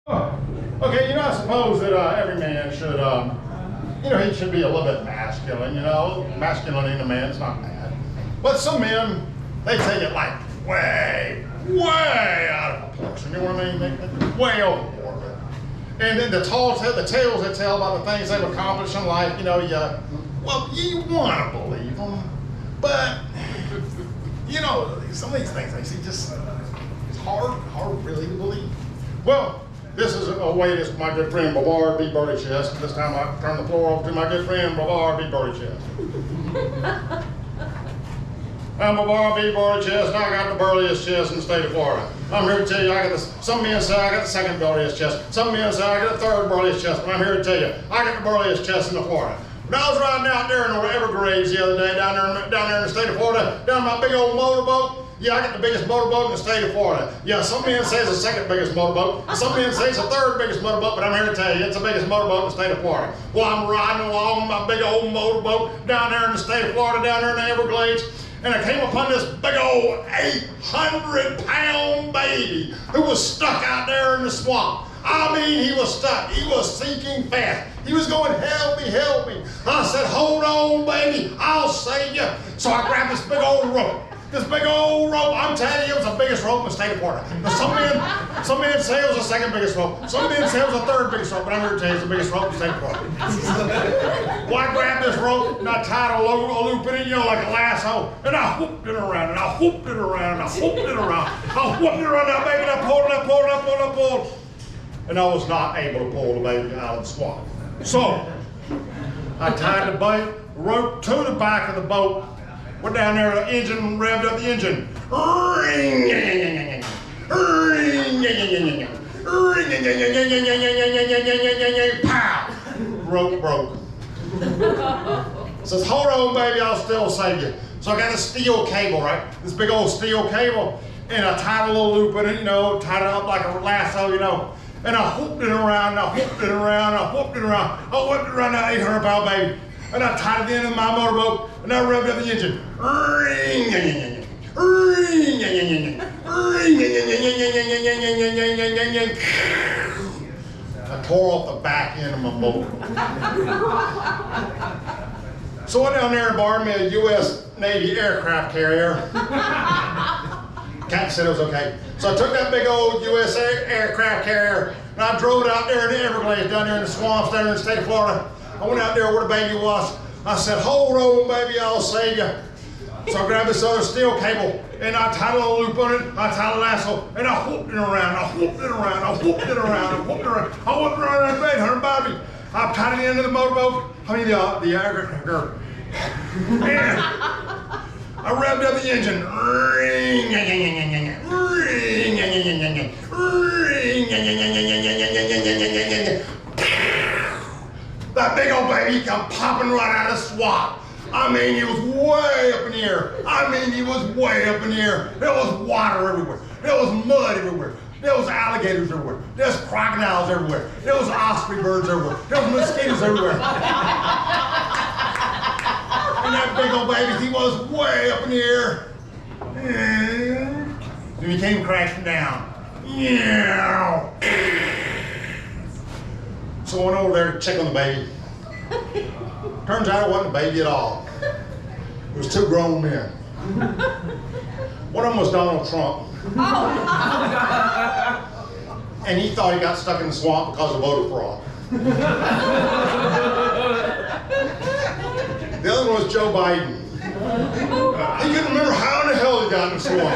Oh, okay, I suppose that every man should, he should be a little bit masculine, masculine in a man is not bad. But some men, they take it like way out of proportion, you know what I mean? They way overboard. And then the tales they tell about the things they've accomplished in life, you want to believe them. But, some of these things, they see just, it's hard really to believe. Well, this is a way this my good friend Bavard B. Birdie Chest. This time I turn the floor over to my good friend Bavard B. Birdie Chest. I'm Bavard B. Birdie Chest, and I got the burliest chest in the state of Florida. I'm here to tell you, some men say I got the second burliest chest. Some men say I got the third burliest chest, but I'm here to tell you, I got the burliest chest in the Florida. When I was riding out there in the Everglades the other day, down there in the state of Florida, down my big old motorboat, I got the biggest motorboat in the state of Florida. Some men say it's the second biggest motorboat. Some men say it's the third biggest motorboat, but I'm here to tell you, it's the biggest motorboat in the state of Florida. Well, I'm riding along my big old motorboat down there in the state of Florida, down there in the Everglades, and I came upon this big old 800-pound baby who was stuck out there in the swamp. I mean, he was stuck. He was sinking fast. He was going, help me, help me. I said, hold on, baby, I'll save you. So I grabbed this big old rope. This big old rope, I'm telling you, it was the biggest rope in the state of Florida. Now, some men say it was the second biggest rope. Some men say it was the third biggest rope, but I'm here to tell you it's the biggest rope in the state of Florida. Well, I grabbed this rope and I tied a loop in it, like a lasso, and I whooped it around, and I whooped it around, and I whooped it around. I whooped it around that baby, and I pulled. And I was not able to pull the baby out of the swamp. So, I tied the rope to the back of the boat. Went down there, the engine, revved up the engine. Pow! Rope broke. Says, hold on, baby, I'll still save you. So I got a steel cable, right? This big old steel cable. And I tied a little loop in it, tied it up like a lasso, And I whooped it around, I whooped it around that 800-pound baby. And I tied it at the end of my motorboat, and I revved up the engine. I tore off the back end of my boat. So I went down there and borrowed me a U.S. Navy aircraft carrier. Captain said it was okay. So I took that big old U.S. aircraft carrier, and I drove it out there in the Everglades, down there in the swamps, down there in the state of Florida. I went out there where the baby was. I said, hold on, baby, I'll save you. So I grabbed this other steel cable, and I tied a little loop on it, I tied a lasso, and I whooped it around, I whooped it around that 800 baby. I tied it into the motorboat, the aircraft. And I revved up the engine. That big old baby come popping right out of the swamp. I mean, he was way up in the air. There was water everywhere. There was mud everywhere. There was alligators everywhere. There was crocodiles everywhere. There was osprey birds everywhere. There was mosquitoes everywhere. And that big old baby, he was way up in the air. And he came crashing down. So I went over there to check on the baby. Turns out it wasn't a baby at all. It was two grown men. One of them was Donald Trump. And he thought he got stuck in the swamp because of voter fraud. The other one was Joe Biden. He couldn't remember how in the hell he got in the swamp.